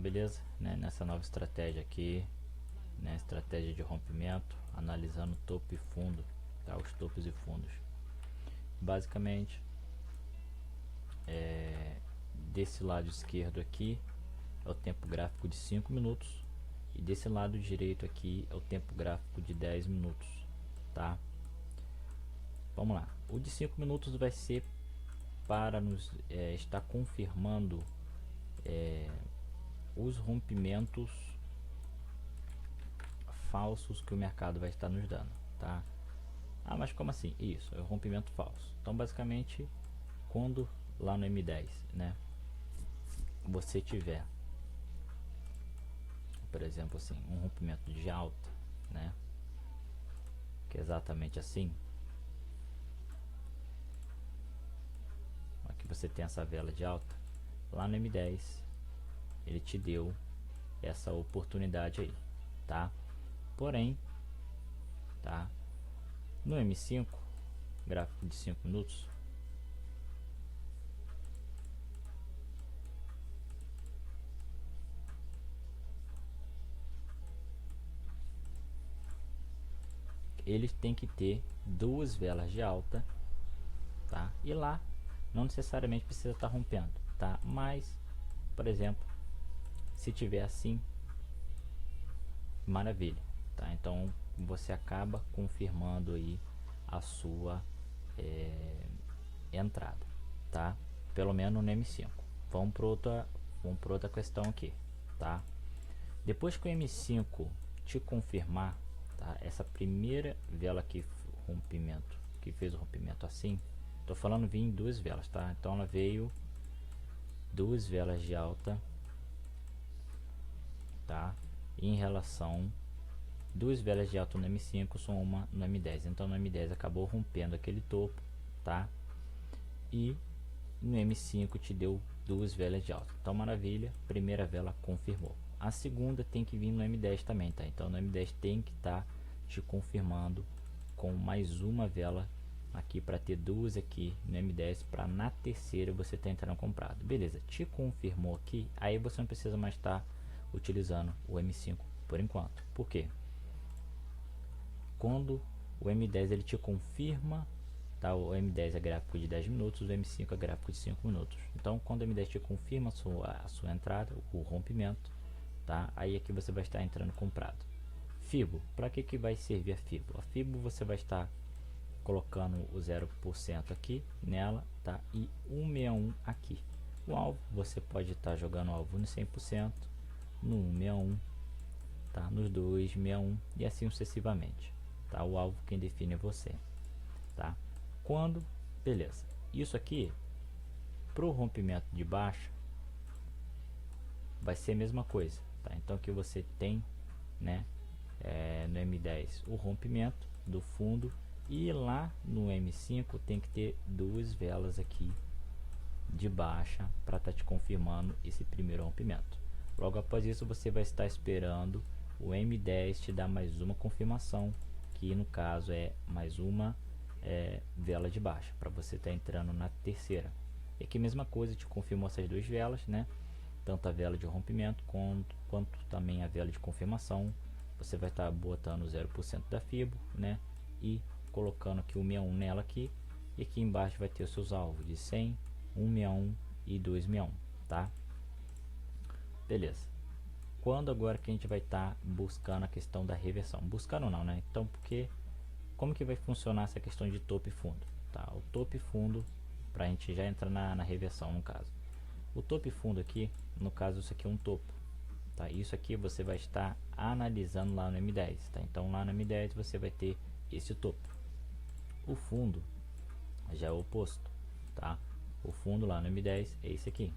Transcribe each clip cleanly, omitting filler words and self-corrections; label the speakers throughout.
Speaker 1: beleza? Né? Nessa nova estratégia aqui, né? Estratégia de rompimento, analisando topo e fundo, tá? Os topos e fundos. Basicamente, desse lado esquerdo aqui é o tempo gráfico de 5 minutos e desse lado direito aqui é o tempo gráfico de 10 minutos, tá? Vamos lá. O de 5 minutos vai ser para nos estar confirmando os rompimentos falsos que o mercado vai estar nos dando, tá? Ah, mas como assim? Isso, é o rompimento falso. Então, basicamente, quando lá no M10, né, você tiver, por exemplo, assim, um rompimento de alta, né, que é exatamente assim, aqui você tem essa vela de alta, lá no M10, ele te deu essa oportunidade aí, tá? Porém, tá? No M5, gráfico de 5 minutos, ele tem que ter duas velas de alta, tá? E lá não necessariamente precisa estar rompendo, tá? Mas, por exemplo, se tiver assim, maravilha, tá? Então você acaba confirmando aí a sua entrada, tá? Pelo menos no M5. Vamos para outra questão aqui, tá? Depois que o M5 te confirmar, tá? Essa primeira vela aqui, rompimento, que fez o rompimento assim, tô falando vir em duas velas, tá? Então ela veio duas velas de alta, tá? Em relação, duas velas de alta no M5 são uma no M10, então no M10 acabou rompendo aquele topo, tá? E no M5 te deu duas velas de alta, então maravilha, primeira vela confirmou. A segunda tem que vir no M10 também, tá? Então no M10 tem que estar te confirmando com mais uma vela aqui, para ter duas aqui no M10, para na terceira você tá entrando comprado. Beleza, te confirmou aqui, aí você não precisa mais estar utilizando o M5 por enquanto. Por quê? Quando o M10 ele te confirma, tá? O M10 é gráfico de 10 minutos, o M5 é gráfico de 5 minutos. Então quando o M10 te confirma a sua entrada, o rompimento, tá? Aí aqui você vai estar entrando comprado. FIBO, para que vai servir a FIBO? A FIBO você vai estar colocando o 0% aqui nela, tá? E 161 aqui. O alvo, você pode estar jogando o alvo no 100%, no 161, tá? Nos 261 e assim sucessivamente, tá? O alvo quem define é você, tá? Quando, beleza. Isso aqui, pro rompimento de baixa, vai ser a mesma coisa, tá? Então que você tem, né, no M10 o rompimento do fundo, e lá no M5 tem que ter duas velas aqui de baixa para estar te confirmando esse primeiro rompimento. Logo após isso você vai estar esperando o M10 te dar mais uma confirmação, que no caso é mais uma vela de baixa, para você estar entrando na terceira. E aqui mesma coisa, te confirmou essas duas velas, né? Tanto a vela de rompimento quanto também a vela de confirmação. Você vai estar botando 0% da FIBO, né? E colocando aqui o 61 nela aqui, e aqui embaixo vai ter os seus alvos de 100, 161 e 261, tá? Beleza. Quando agora que a gente vai estar buscando a questão da reversão? Buscando não, né? Então, porque como que vai funcionar essa questão de topo e fundo, tá? O topo e fundo, para a gente já entrar na reversão no caso. O topo e fundo aqui, no caso isso aqui é um topo, tá? Isso aqui você vai estar analisando lá no M10, tá? Então lá no M10 você vai ter esse topo. O fundo já é o oposto, tá? O fundo lá no M10 é esse aqui,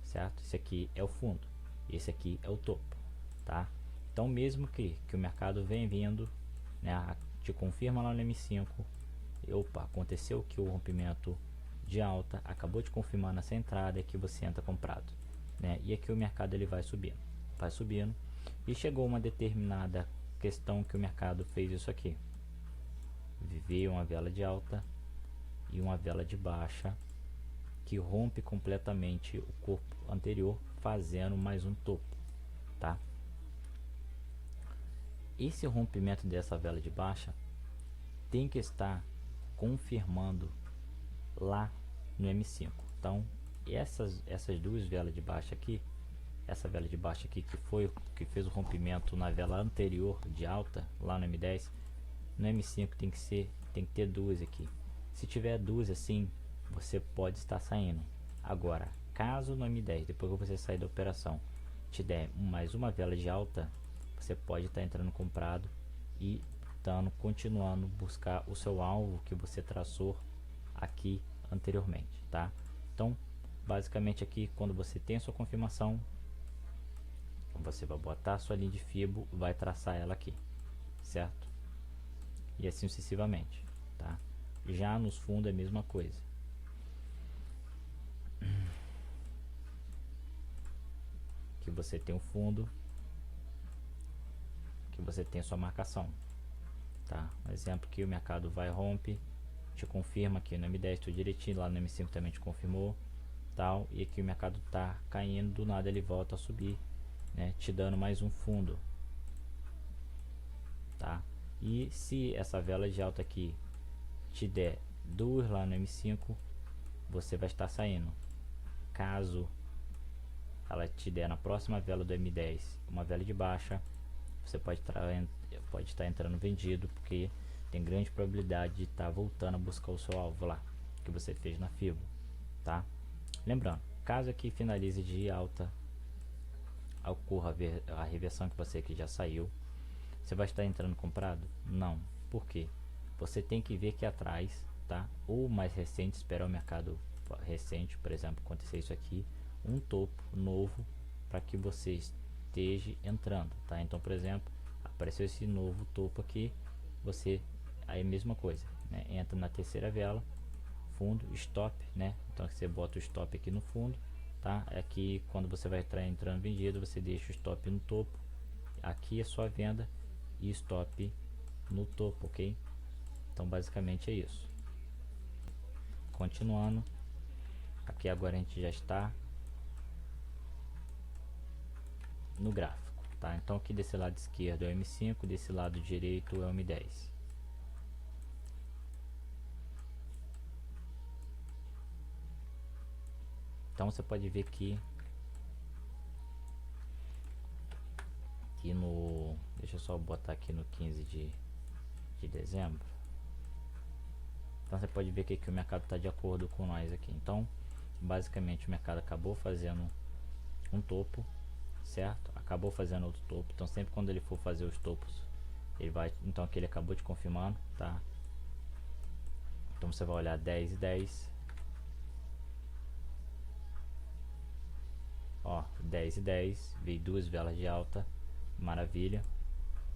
Speaker 1: certo? Esse aqui é o fundo, esse aqui é o topo, tá? Então mesmo que o mercado vem vindo, né, te confirma lá no M5, opa, aconteceu que o rompimento de alta acabou de confirmar nessa entrada, é que você entra comprado, né? E aqui o mercado ele vai subindo e chegou uma determinada questão que o mercado fez isso aqui, veio uma vela de alta e uma vela de baixa, que rompe completamente o corpo anterior, fazendo mais um topo, tá? Esse rompimento dessa vela de baixa tem que estar confirmando lá no M5. Então essas duas velas de baixa aqui, essa vela de baixa aqui que fez o rompimento na vela anterior de alta lá no M10, no M5 tem que ter duas aqui. Se tiver duas assim, você pode estar saindo. Agora, caso no M10, depois que você sair da operação, te der mais uma vela de alta, você pode estar entrando comprado e continuando buscar o seu alvo que você traçou aqui anteriormente, tá? Então, basicamente aqui, quando você tem a sua confirmação, você vai botar a sua linha de fibo, vai traçar ela aqui, certo? E assim sucessivamente, tá? Já nos fundos é a mesma coisa. Que você tem um fundo, que você tem a sua marcação, tá? Um exemplo que o mercado vai rompe, te confirma aqui no M10 tudo direitinho, lá no M5 também te confirmou, tal, e aqui o mercado tá caindo, do nada ele volta a subir, né, te dando mais um fundo, tá? E se essa vela de alta aqui te der duas lá no M5, você vai estar saindo. Caso ela te der na próxima vela do M10 uma vela de baixa, você pode estar entrando vendido, porque tem grande probabilidade de estar voltando a buscar o seu alvo lá que você fez na fibo, tá? Lembrando, caso aqui finalize de alta, ocorra a reversão que você que já saiu, você vai estar entrando comprado? Não. Por quê? Você tem que ver aqui atrás, tá? Ou mais recente, esperar o mercado recente, por exemplo, acontecer isso aqui, um topo novo para que você esteja entrando, tá? Então, por exemplo, apareceu esse novo topo aqui, você aí mesma coisa, né? Entra na terceira vela, fundo, stop, né? Então você bota o stop aqui no fundo, tá? Aqui quando você vai estar entrando vendido, você deixa o stop no topo, aqui é sua venda e stop no topo, ok? Então basicamente é isso. Continuando, aqui agora a gente já está no gráfico, tá? Então aqui desse lado esquerdo é o M5, desse lado direito é o M10. Então você pode ver que no, deixa eu só botar aqui no 15 de dezembro. Então você pode ver que o mercado está de acordo com nós aqui. Então basicamente o mercado acabou fazendo um topo, certo? Acabou fazendo outro topo. Então sempre quando ele for fazer os topos, ele vai, então aqui ele acabou de confirmando, tá? Então você vai olhar 10 e 10, ó, 10 e 10, veio duas velas de alta, maravilha.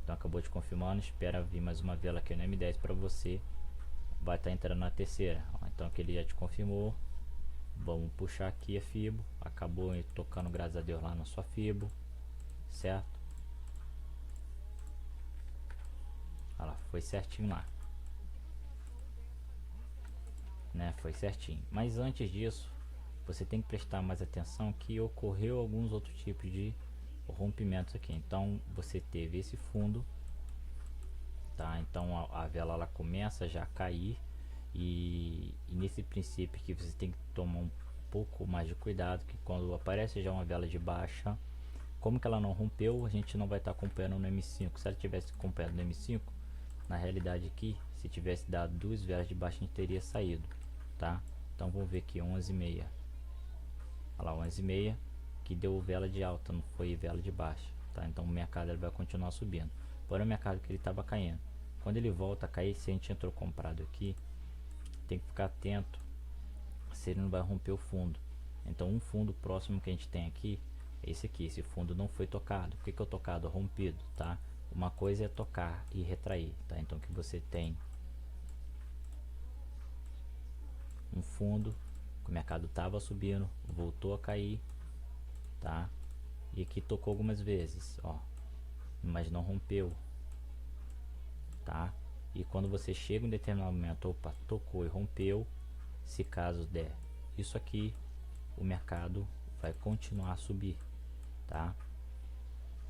Speaker 1: Então acabou de confirmando, espera vir mais uma vela aqui no M10 para você, vai estar entrando na terceira, ó, então aqui ele já te confirmou. Vamos puxar aqui a fibo, acabou tocando, graças a Deus, lá na sua fibo, certo? Olha lá, foi certinho lá, né? Foi certinho. Mas antes disso, você tem que prestar mais atenção que ocorreu alguns outros tipos de rompimentos aqui. Então você teve esse fundo, tá? Então a vela ela começa já a cair, e nesse princípio que você tem que tomar um pouco mais de cuidado, que quando aparece já uma vela de baixa, como que ela não rompeu, a gente não vai estar acompanhando no M5. Se ela tivesse acompanhado no M5, na realidade aqui, se tivesse dado duas velas de baixa, a gente teria saído, tá? Então vamos ver aqui 11,6, olha lá, 11,6 que deu vela de alta, não foi vela de baixa, tá? Então o mercado ele vai continuar subindo, porém o mercado que ele estava caindo, quando ele volta a cair, se a gente entrou comprado aqui, tem que ficar atento se ele não vai romper o fundo. Então um fundo próximo que a gente tem aqui é esse aqui. Esse fundo não foi tocado. Por que é tocado? Rompido, tá? Uma coisa é tocar e retrair, tá? Então que você tem um fundo que o mercado estava subindo, voltou a cair, tá? E aqui tocou algumas vezes, ó, mas não rompeu, tá? E quando você chega em determinado momento, opa, tocou e rompeu, se caso der isso aqui o mercado vai continuar a subir, tá?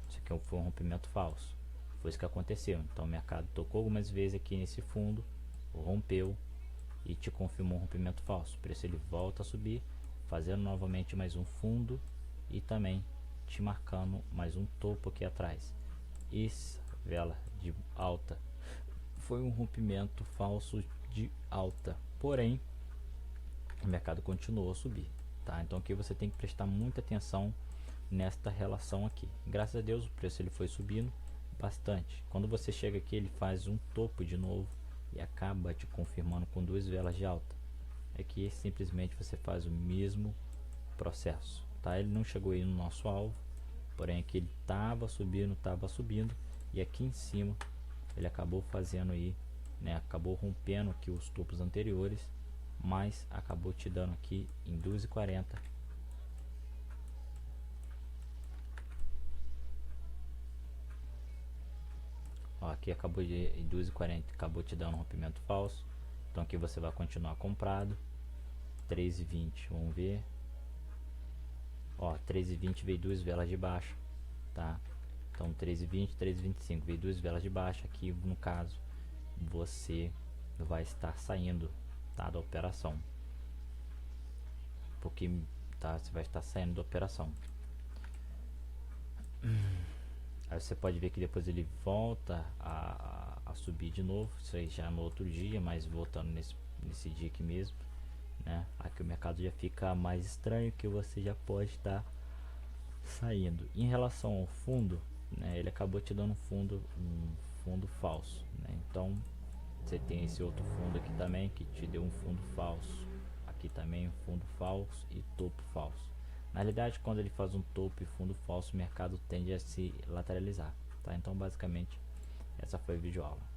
Speaker 1: Isso aqui foi um rompimento falso, foi isso que aconteceu. Então o mercado tocou algumas vezes aqui nesse fundo, rompeu e te confirmou um rompimento falso, por isso ele volta a subir, fazendo novamente mais um fundo e também te marcando mais um topo aqui atrás. Essa vela de alta foi um rompimento falso de alta, porém o mercado continuou a subir, tá? Então aqui você tem que prestar muita atenção nesta relação aqui. Graças a Deus o preço ele foi subindo bastante. Quando você chega aqui ele faz um topo de novo e acaba te confirmando com duas velas de alta. Aqui simplesmente você faz o mesmo processo, tá? Ele não chegou aí no nosso alvo, porém aqui ele estava subindo e aqui em cima ele acabou fazendo aí, né? Acabou rompendo aqui os topos anteriores, mas acabou te dando aqui em 2,40. Ó, aqui acabou em 2,40, acabou te dando um rompimento falso. Então aqui você vai continuar comprado. 3,20, vamos ver. Ó, 3,20 veio duas velas de baixo, tá? Então 3,20, 3,25 veio duas velas de baixo. Aqui no caso você vai estar saindo, tá, da operação, porque tá, você vai estar saindo da operação. Aí você pode ver que depois ele volta a subir de novo, isso aí já no outro dia, mas voltando nesse dia aqui mesmo, né? Aqui o mercado já fica mais estranho, que você já pode estar saindo. Em relação ao fundo, né, ele acabou te dando um fundo falso, né? Então você tem esse outro fundo aqui também que te deu um fundo falso, aqui também um fundo falso e topo falso. Na realidade, quando ele faz um topo e fundo falso, o mercado tende a se lateralizar, tá? Então basicamente essa foi a videoaula.